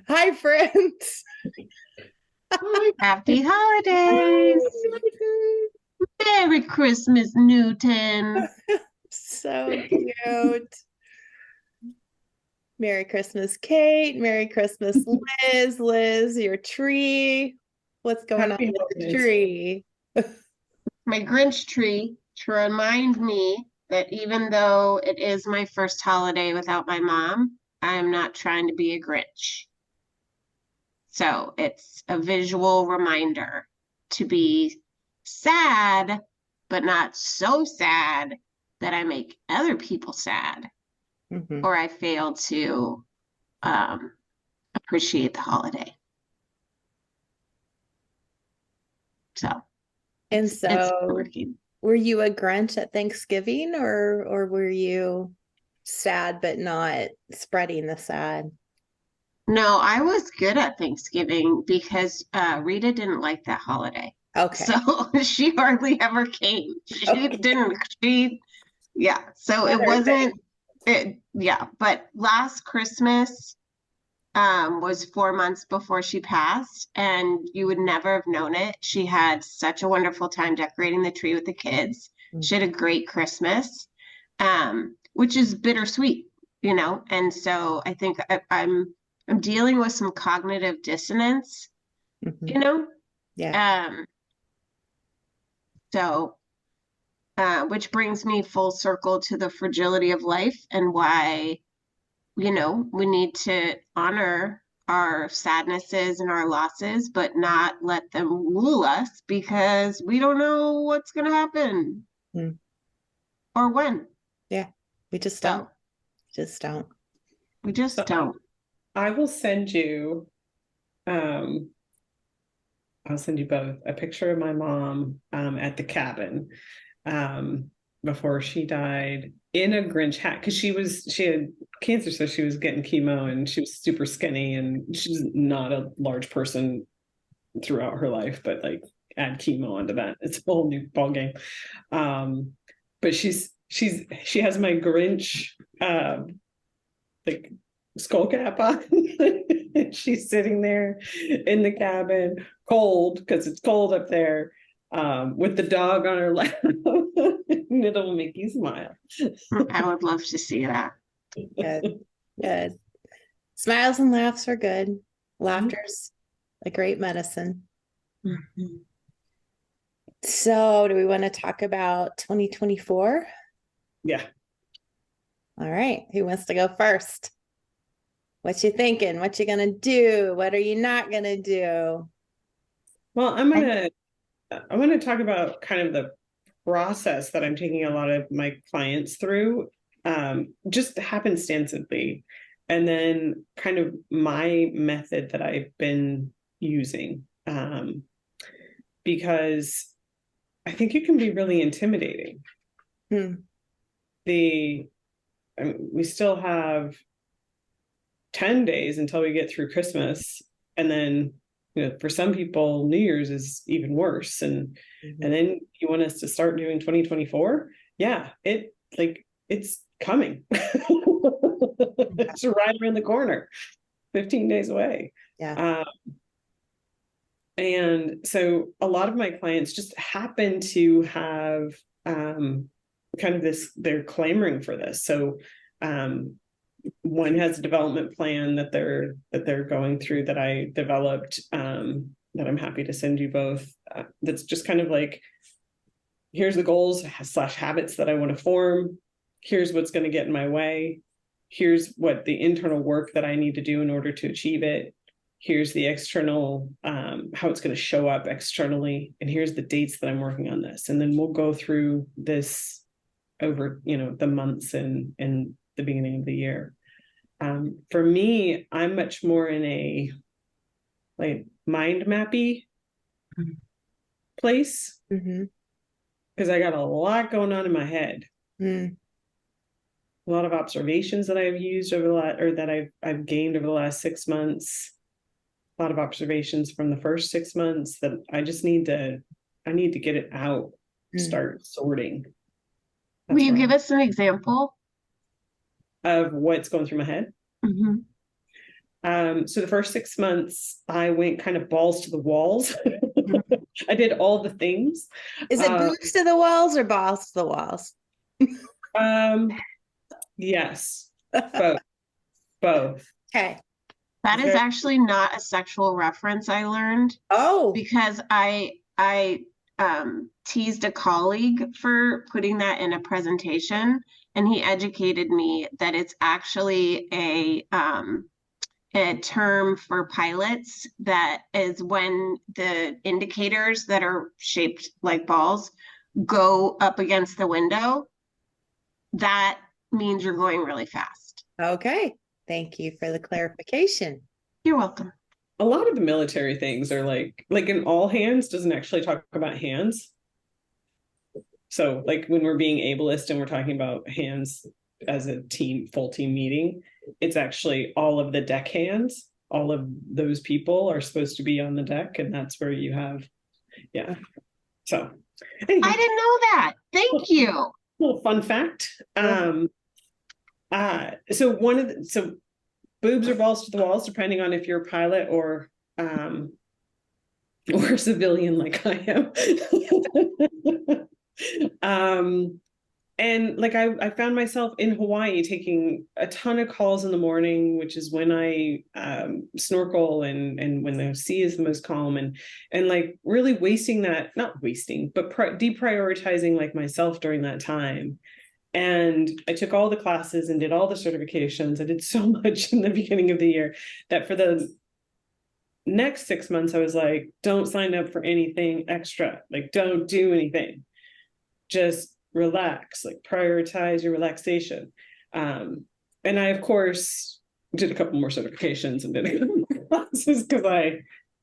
Hi, friends. Happy holidays. Merry Christmas, Newton. So cute. Merry Christmas, Kate. Merry Christmas, Liz. Liz, your tree. What's going on Happy with the holidays. tree? My Grinch tree to remind me that even though it is my first holiday without my mom, I'm not trying to be a Grinch. So it's a visual reminder to be sad, but not so sad that I make other people sad Mhm. or I fail to um, appreciate the holiday. So And it's so, working. were you a Grinch at Thanksgiving, or were you sad but not spreading the sad? No, I was good at Thanksgiving because Rita didn't like that holiday. So Okay. she hardly ever came. She Okay. didn't, she, yeah. So it Other wasn't, thing. yeah. But last Christmas was 4 months before she passed, and you would never have known it. She had such a wonderful time decorating the tree with the kids. She had a great Christmas, which is bittersweet, And so I think I'm dealing with some cognitive dissonance, Mhm. you know. Yeah. Um, so which brings me full circle to the fragility of life and why we need to honor our sadnesses and our losses, but not let them rule us because we don't know what's going to happen Mm. or when. Yeah. We just don't. So Just don't. we just So don't. I will send you, um, I'll send you both a picture of my mom at the cabin um, before she died in a Grinch hat because she had cancer, so she was getting chemo and she was super skinny and she's not a large person throughout her life, but like add chemo onto that, it's a whole new ball game. But she has my Grinch like skull cap on. She's sitting there in the cabin, cold because it's cold up there, with the dog on her lap. And it'll make you smile. I would love to see that. Good. Good. Smiles and laughs are good. Laughter's a great medicine. Mhm. So, do we want to talk about 2024? Yeah. All right. Who wants to go first? What you thinking? What you gonna do? What are you not gonna do? Well, I- I'm gonna talk about kind of the process that I'm taking a lot of my clients through, just happenstancely, and then kind of my method that I've been using, because I think it can be really intimidating. Hmm. The we still have 10 days until we get through Christmas, and then for some people New Year's is even worse, and Mhm. then you want us to start doing 2024. Yeah, it's coming. It's right around the corner, 15 days away. Yeah. uh, and so a lot of my clients just happen to have kind of this, they're clamoring for this. So um, one has a development plan that they're going through that I developed, that I'm happy to send you both. That's just kind of like, here's the goals slash habits that I want to form. Here's what's going to get in my way. Here's what the internal work that I need to do in order to achieve it. Here's the external, how it's going to show up externally, and here's the dates that I'm working on this. And then we'll go through this over, the months and the beginning of the year. For me, I'm much more in a like mind mappy place Hmm. because I got a lot going on in my head. Mm. A lot of observations that I've used over the last, or that I've gained over the last 6 months. A lot of observations from the first 6 months that I need to get it out, Mm. start sorting. Will That's you where give I'm us an example? of what's going through my head. Hmm. So the first 6 months, I went kind of balls to the walls. I did all the things. Is it Uh, boobs to the walls or balls to the walls? yes, both, both. Okay. That is Very- actually not a sexual reference I learned Oh, because I teased a colleague for putting that in a presentation, and he educated me that it's actually a term for pilots that is when the indicators that are shaped like balls go up against the window, that means you're going really fast. okay. Thank you for the clarification. You're welcome. A lot of the military things are like in all hands doesn't actually talk about hands. So like when we're being ableist and we're talking about hands as a team, full team meeting, it's actually all of the deck hands. All of those people are supposed to be on the deck, and that's where you have, yeah. So anyway, I didn't know that. Thank you. little fun fact. So so boobs or balls to the walls, depending on if you're a pilot or a civilian like I am. And like I found myself in Hawaii taking a ton of calls in the morning, which is when I snorkel and when the sea is the most calm, and like really wasting that, not wasting, but deprioritizing like myself during that time. And I took all the classes and did all the certifications. I did so much in the beginning of the year that for the next 6 months, I was like, don't sign up for anything extra. Like, don't do anything. Just relax, like prioritize your relaxation. And I, of course, did a couple more certifications and did a couple more classes because I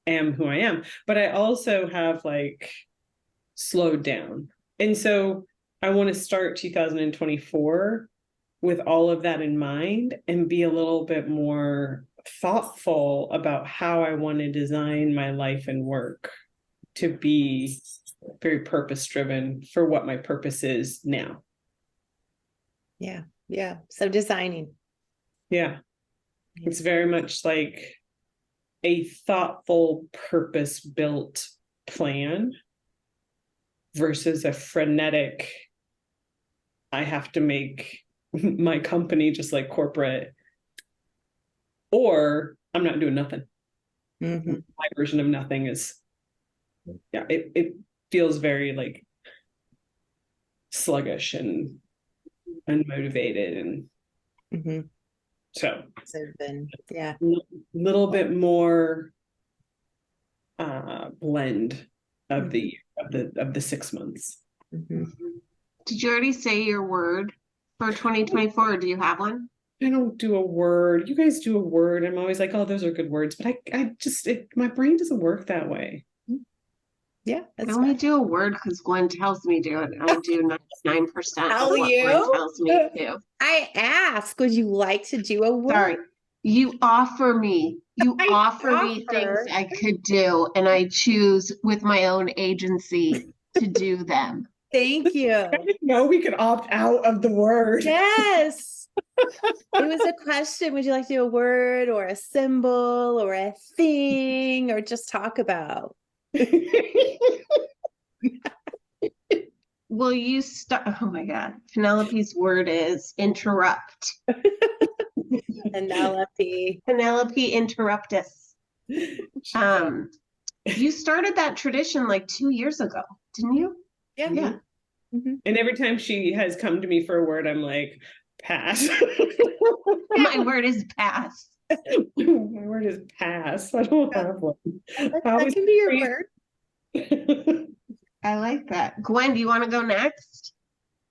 am who I am. But I also have like slowed down. And so I want to start 2024 with all of that in mind and be a little bit more thoughtful about how I want to design my life and work to be very purpose driven for what my purpose is now. Yeah. Yeah. So designing. Yeah. It's very much like a thoughtful, purpose built plan versus a frenetic, I have to make my company just like corporate, or I'm not doing nothing. Mhm. My version of nothing is, yeah, it feels very like sluggish and unmotivated. And Mhm. so So then, yeah. a little bit more blend of the 6 months. Mhm. Did you already say your word for 2024, or do you have one? I don't do a word. You guys do a word. I'm always like, oh, those are good words, but I just my brain doesn't work that way. Yeah. I That's only fine. do a word because Gwen tells me to, and I do 99% of Tell what Gwen you? tells me to do. I asked, would you like to do a word? Sorry. You offer me I offer me things offer. I could do, and I choose with my own agency to do them. Thank you. I didn't know we could opt out of the word. Yes. It was a question. Would you like to do a word or a symbol or a thing or just talk about? Will you start? Oh my God. Penelope's word is interrupt. Penelope. Penelope interrupt us. You started that tradition like 2 years ago, didn't you? Yeah. Yeah. Mhm. And every time she has come to me for a word, I'm like, pass. My word is pass. My word is pass. I don't have one. That can be your word. I like that. Gwen, do you want to go next?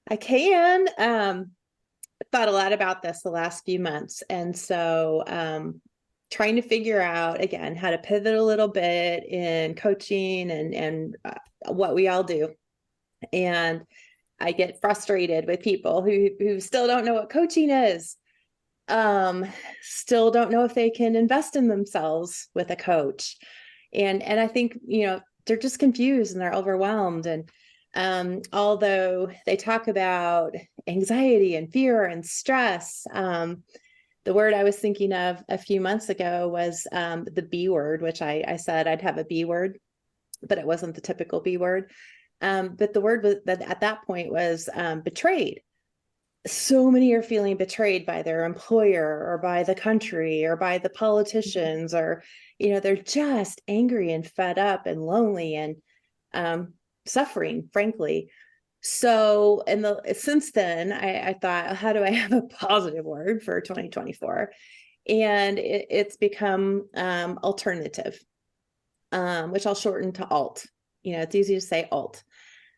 I can. Thought a lot about this the last few months. And so trying to figure out again how to pivot a little bit in coaching and what we all do. And I get frustrated with people who still don't know what coaching is. Still don't know if they can invest in themselves with a coach. And I think, they're just confused and they're overwhelmed. And although they talk about anxiety and fear and stress, The word I was thinking of a few months ago was the B word, which I said I'd have a B word, but it wasn't the typical B word. But the word was, that at that point was betrayed. So many are feeling betrayed by their employer or by the country or by the politicians, or, they're just angry and fed up and lonely and suffering, frankly. So, since then, I thought, how do I have a positive word for 2024? And it's become alternative, which I'll shorten to alt. It's easy to say alt.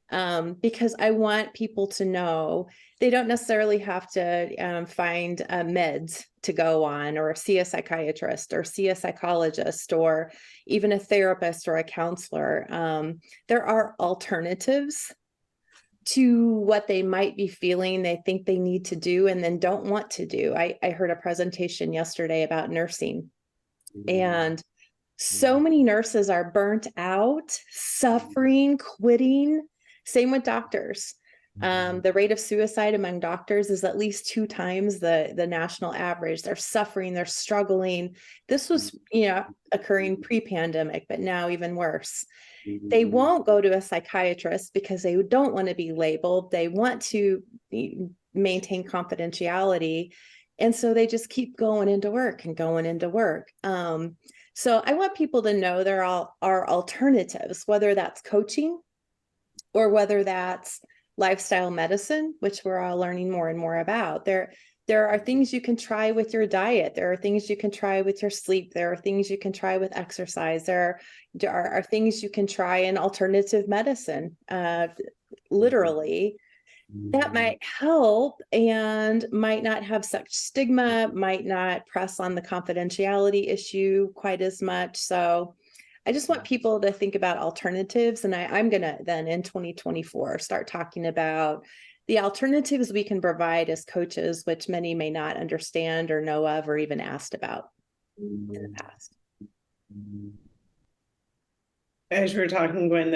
Because I want people to know they don't necessarily have to find meds to go on, or see a psychiatrist, or see a psychologist, or even a therapist or a counselor. There are alternatives to what they might be feeling they think they need to do and then don't want to do. I heard a presentation yesterday about nursing, and so many nurses are burnt out, suffering, quitting. Same with doctors. The rate of suicide among doctors is at least 2 times the national average. They're suffering, they're struggling. This was, occurring pre-pandemic, but now even worse. They won't go to a psychiatrist because they don't want to be labeled. They want to maintain confidentiality. And so they just keep going into work and going into work. So I want people to know there are alternatives, whether that's coaching or whether that's lifestyle medicine, which we're all learning more and more about. There are things you can try with your diet. There are things you can try with your sleep. There are things you can try with exercise. There are things you can try in alternative medicine, literally, that might help and might not have such stigma, might not press on the confidentiality issue quite as much. So I just want people to think about alternatives. And I'm going to then in 2024 start talking about the alternatives we can provide as coaches, which many may not understand or know of or even asked about in the past. As you were talking, Gwen,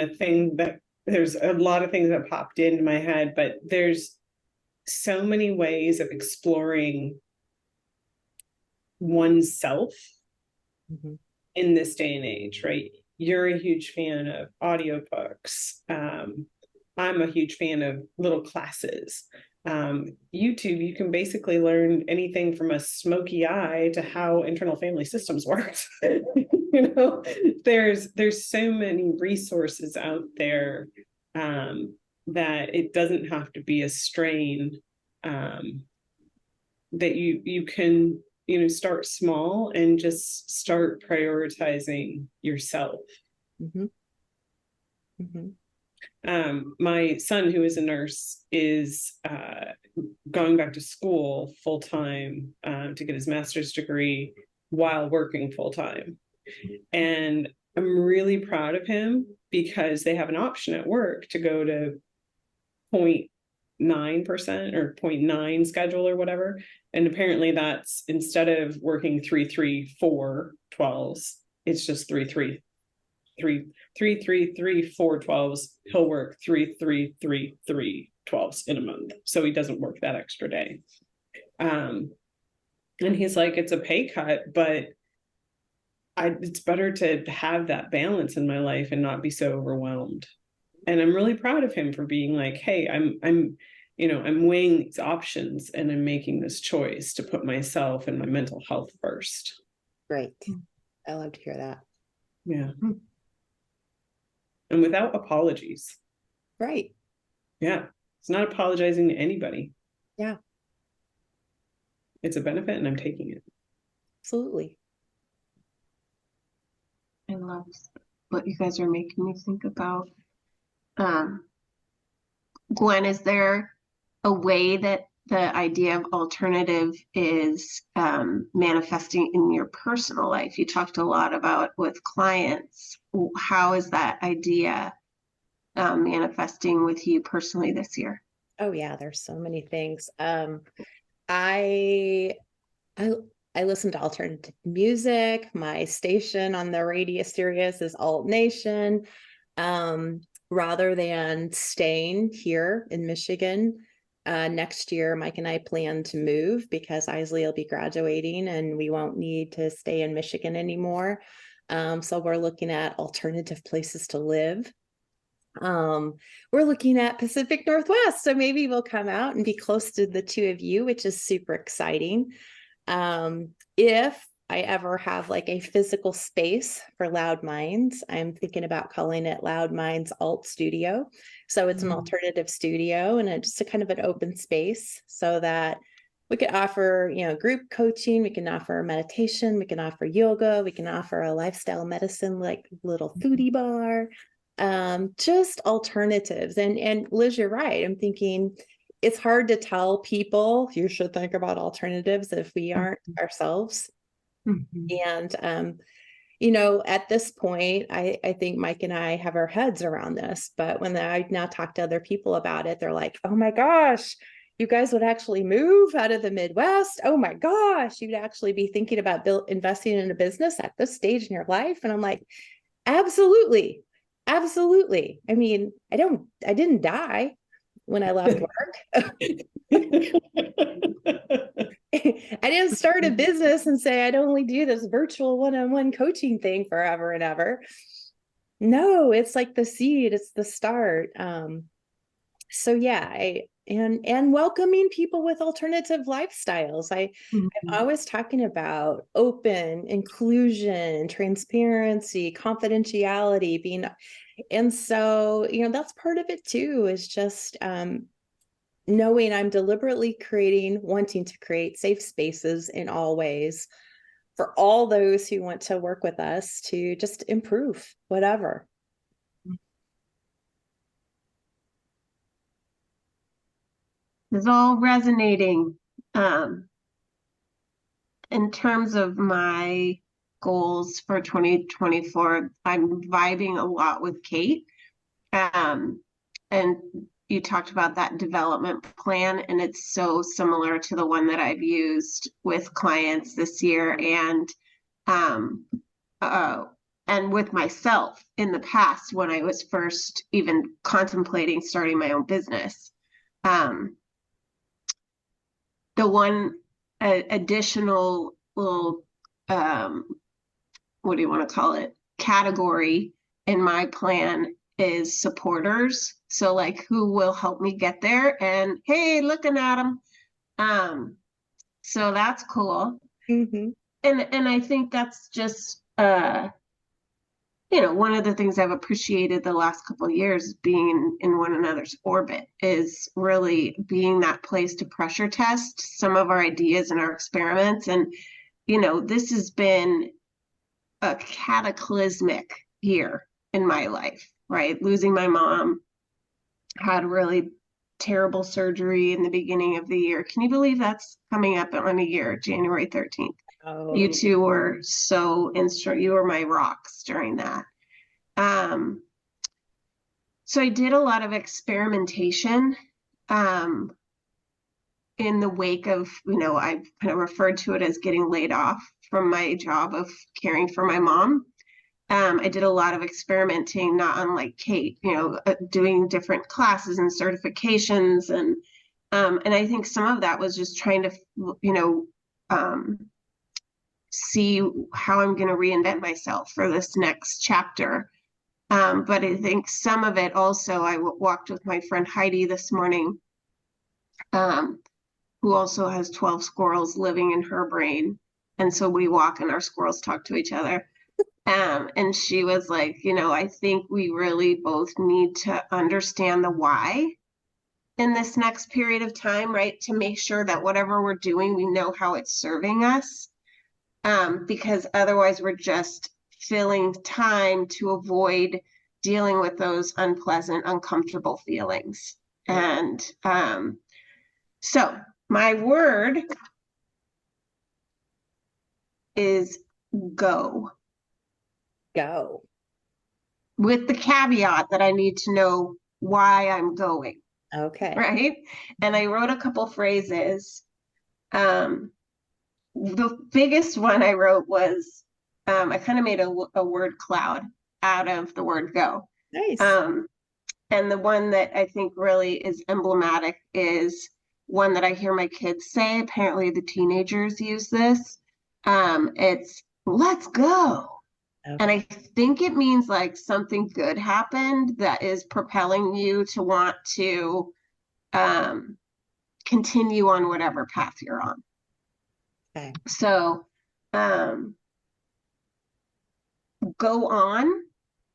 there's a lot of things that popped into my head, but there's so many ways of exploring oneself in this day and age, right? You're a huge fan of audiobooks. I'm a huge fan of little classes. YouTube, you can basically learn anything from a smoky eye to how internal family systems work. There's so many resources out there that it doesn't have to be a strain, that you can start small and just start prioritizing yourself. My son, who is a nurse, is going back to school full-time to get his master's degree while working full-time. And I'm really proud of him because they have an option at work to go to 0.9% or 0.9 schedule or whatever. And apparently that's, instead of working 3-3-4 12s, it's just 3-3-3 4 12s. He'll work 3-3-3 12s in a month. So he doesn't work that extra day. And he's like, it's a pay cut, but it's better to have that balance in my life and not be so overwhelmed. And I'm really proud of him for being like, hey, I'm weighing these options and I'm making this choice to put myself and my mental health first. Great. I love to hear that. Yeah. And without apologies. Right. Yeah. It's not apologizing to anybody. Yeah. It's a benefit and I'm taking it. Absolutely. I love what you guys are making me think about. Gwen, is there a way that the idea of alternative is manifesting in your personal life? You talked a lot about with clients. How is that idea manifesting with you personally this year? Oh yeah, there's so many things. I listen to alternative music. My station on the radio Sirius is Alt Nation. Rather than staying here in Michigan, next year, Mike and I plan to move because Isley will be graduating and we won't need to stay in Michigan anymore. So we're looking at alternative places to live. We're looking at Pacific Northwest, so maybe we'll come out and be close to the two of you, which is super exciting. If I ever have like a physical space for Loud Minds, I'm thinking about calling it Loud Minds Alt Studio. So it's an alternative studio and it's just a kind of an open space so that we could offer, group coaching, we can offer meditation, we can offer yoga, we can offer a lifestyle medicine, like little foodie bar, just alternatives. And Liz, you're right. I'm thinking it's hard to tell people you should think about alternatives if we aren't ourselves. And, at this point, I think Mike and I have our heads around this, but when I now talk to other people about it, they're like, oh my gosh, you guys would actually move out of the Midwest. Oh my gosh, you'd actually be thinking about investing in a business at this stage in your life. And I'm like, absolutely. Absolutely. I mean, I didn't die when I left work. I didn't start a business and say, I'd only do this virtual one-on-one coaching thing forever and ever. No, it's like the seed, it's the start. So yeah, and welcoming people with alternative lifestyles. I'm always talking about open inclusion, transparency, confidentiality, and so, that's part of it too, is just, knowing I'm deliberately wanting to create safe spaces in all ways for all those who want to work with us to just improve whatever. It's all resonating. In terms of my goals for 2024, I'm vibing a lot with Kate. And you talked about that development plan, and it's so similar to the one that I've used with clients this year and with myself in the past when I was first even contemplating starting my own business. The one additional little, what do you want to call it, category in my plan is supporters. So like, who will help me get there? And hey, looking at them. So that's cool. And I think that's just, one of the things I've appreciated the last couple of years being in one another's orbit is really being that place to pressure test some of our ideas and our experiments. And, this has been a cataclysmic year in my life, right? Losing my mom, had really terrible surgery in the beginning of the year. Can you believe that's coming up on a year, January 13th? Oh. You two were so you were my rocks during that. So I did a lot of experimentation in the wake of, I kind of referred to it as getting laid off from my job of caring for my mom. I did a lot of experimenting, not unlike Kate, doing different classes and certifications. And I think some of that was just trying to, see how I'm going to reinvent myself for this next chapter. But I think some of it also, I walked with my friend Heidi this morning, who also has 12 squirrels living in her brain. And so we walk and our squirrels talk to each other. And she was like, I think we really both need to understand the why in this next period of time, right? To make sure that whatever we're doing, we know how it's serving us. Because otherwise we're just filling time to avoid dealing with those unpleasant, uncomfortable feelings. And so my word is go. Go. With the caveat that I need to know why I'm going. Okay. Right. And I wrote a couple phrases. The biggest one I wrote was, I kind of made a word cloud out of the word go. Nice. And the one that I think really is emblematic is one that I hear my kids say. Apparently the teenagers use this. It's let's go. And I think it means like something good happened that is propelling you to want to continue on whatever path you're on. Okay. So go on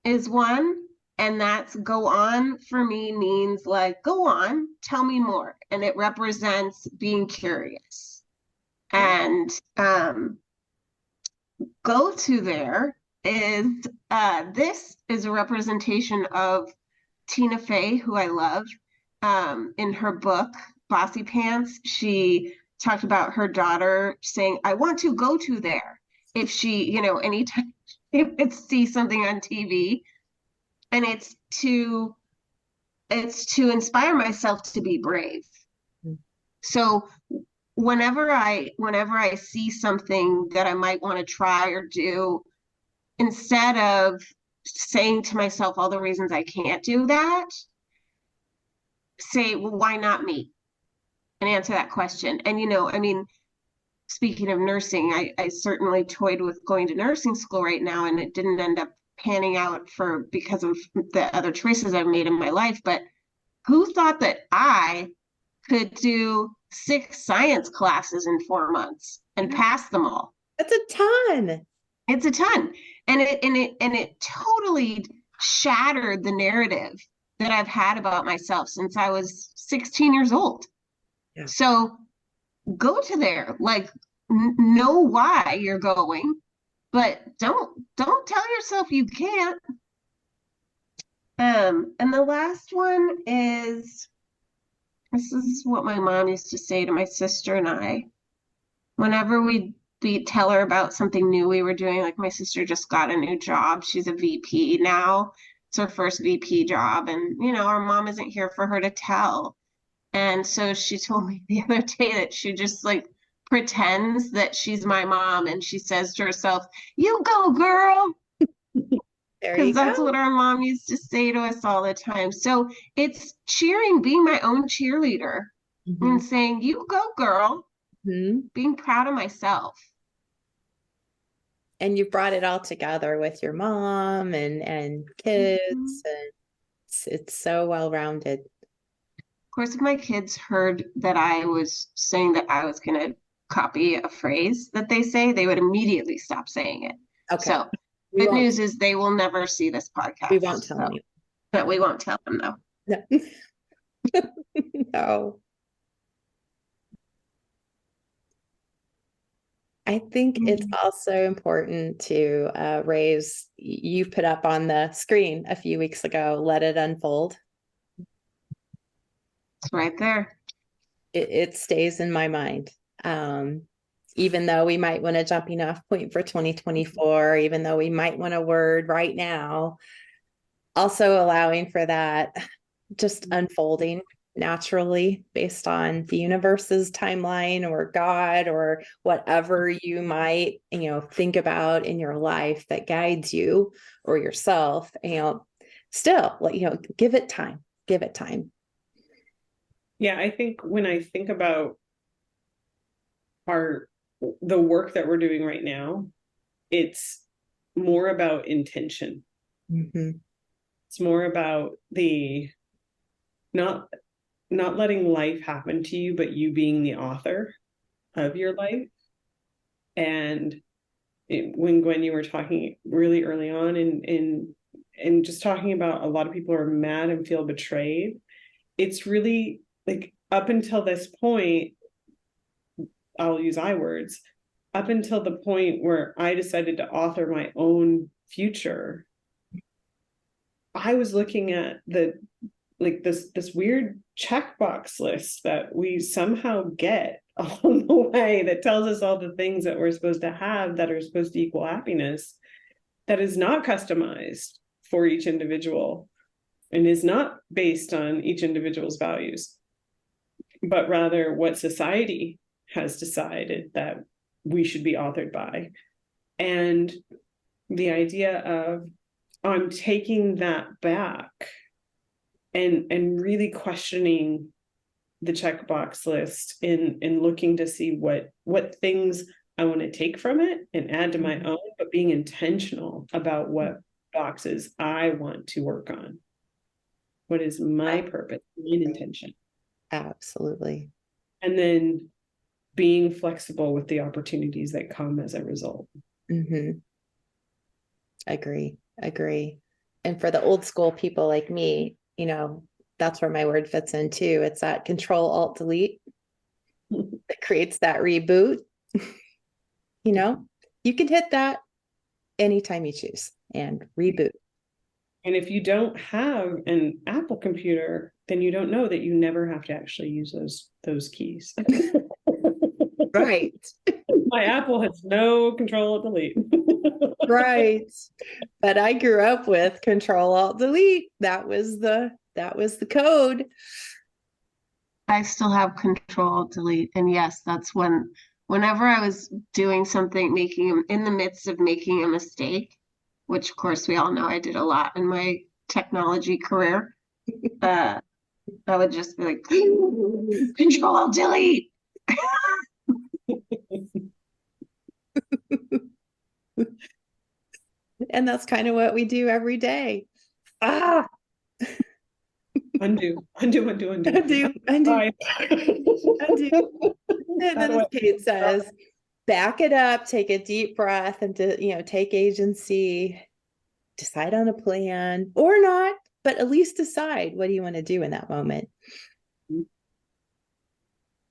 is one. And that's go on for me means like, go on, tell me more. And it represents being curious. And go to there is this is a representation of Tina Fey, who I love. In her book, Bossy Pants, she talked about her daughter saying, I want to go to there. If she, anytime she would see something on TV. And it's to inspire myself to be brave. So whenever I see something that I might want to try or do, instead of saying to myself all the reasons I can't do that, say, well, why not me? And answer that question. And speaking of nursing, I certainly toyed with going to nursing school right now, and it didn't end up panning out because of the other choices I've made in my life. But who thought that I could do 6 science classes in 4 months and pass them all? That's a ton. It's a ton. And it totally shattered the narrative that I've had about myself since I was 16 years old. Yeah. So go to there, like know why you're going, but don't tell yourself you can't. And the last one is, this is what my mom used to say to my sister and I. Whenever we tell her about something new we were doing, like my sister just got a new job. She's a VP now. It's her first VP job. And, our mom isn't here for her to tell. And so she told me the other day that she just like pretends that she's my mom, and she says to herself, you go, girl. Because that's what our mom used to say to us all the time. So it's cheering, being my own cheerleader, and saying, you go, girl, being proud of myself. And you brought it all together with your mom and kids, and it's so well-rounded. Of course, if my kids heard that I was saying that I was going to copy a phrase that they say, they would immediately stop saying it. Okay. So good news is they will never see this podcast. We won't tell them. But we won't tell them, though. No. No. I think it's also important to raise, you put up on the screen a few weeks ago, let it unfold. It's right there. It stays in my mind. Even though we might want a jumping off point for 2024, even though we might want a word right now, also allowing for that just unfolding naturally based on the universe's timeline or God or whatever you might, think about in your life that guides you or yourself, still give it time. Yeah, I think when I think about the work that we're doing right now, it's more about intention. It's more about not letting life happen to you, but you being the author of your life. And when Gwen, you were talking really early on and just talking about a lot of people are mad and feel betrayed, it's really like up until this point, I'll use I words, up until the point where I decided to author my own future, I was looking at this weird checkbox list that we somehow get along the way that tells us all the things that we're supposed to have that are supposed to equal happiness, that is not customized for each individual and is not based on each individual's values, but rather what society has decided that we should be authored by. And the idea of I'm taking that back and really questioning the checkbox list in looking to see what things I want to take from it and add to my own, but being intentional about what boxes I want to work on. What is my purpose, my intention? Absolutely. And then being flexible with the opportunities that come as a result. Mm-hmm. Agree. And for the old school people like me, that's where my word fits in too. It's that Control Alt Delete that creates that reboot. You can hit that anytime you choose and reboot. And if you don't have an Apple computer, then you don't know that you never have to actually use those keys. Right. My Apple has no Control Alt Delete. Right. But I grew up with Control Alt Delete. That was the code. I still have Control Alt Delete, and yes, that's whenever I was doing something, in the midst of making a mistake, which of course we all know I did a lot in my technology career, I would just be like, Control Alt Delete. And that's kind of what we do every day. Undo. Undo. Bye. Undo. And then as Kate says, back it up, take a deep breath, and take agency, decide on a plan or not, but at least decide what do you want to do in that moment.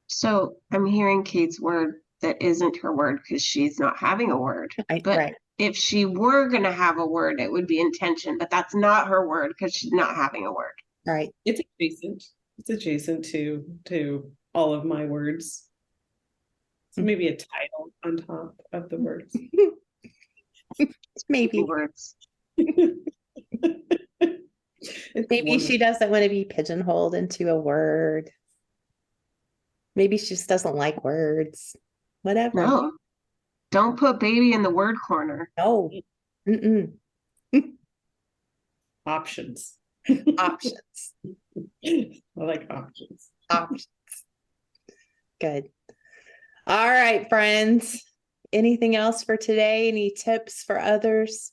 So I'm hearing Kate's word that isn't her word because she's not having a word. But if she were going to have a word, it would be intention, but that's not her word because she's not having a word. Right. It's adjacent to all of my words. So maybe a title on top of the words. Maybe words. Maybe she doesn't want to be pigeonholed into a word. Maybe she just doesn't like words. Whatever. No. Don't put baby in the word corner. No. Options. Options. I like options. Options. Good. All right, friends. Anything else for today? Any tips for others?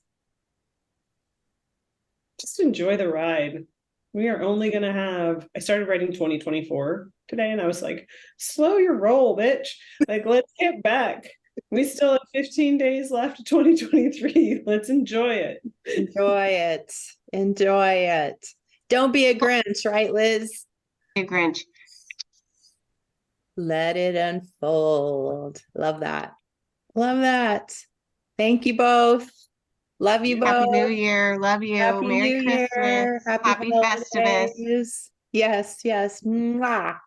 Just enjoy the ride. We are only going to I started writing 2024 today, and I was like, slow your roll, bitch. Like, let's get back. We still have 15 days left of 2023. Let's enjoy it. Enjoy it. Don't be a Grinch, right, Liz? Be a Grinch. Let it unfold. Love that. Thank you both. Love you both. Happy New Year. Love you. Happy Merry New Christmas. Year. Happy Festivus. Yes. Mwah.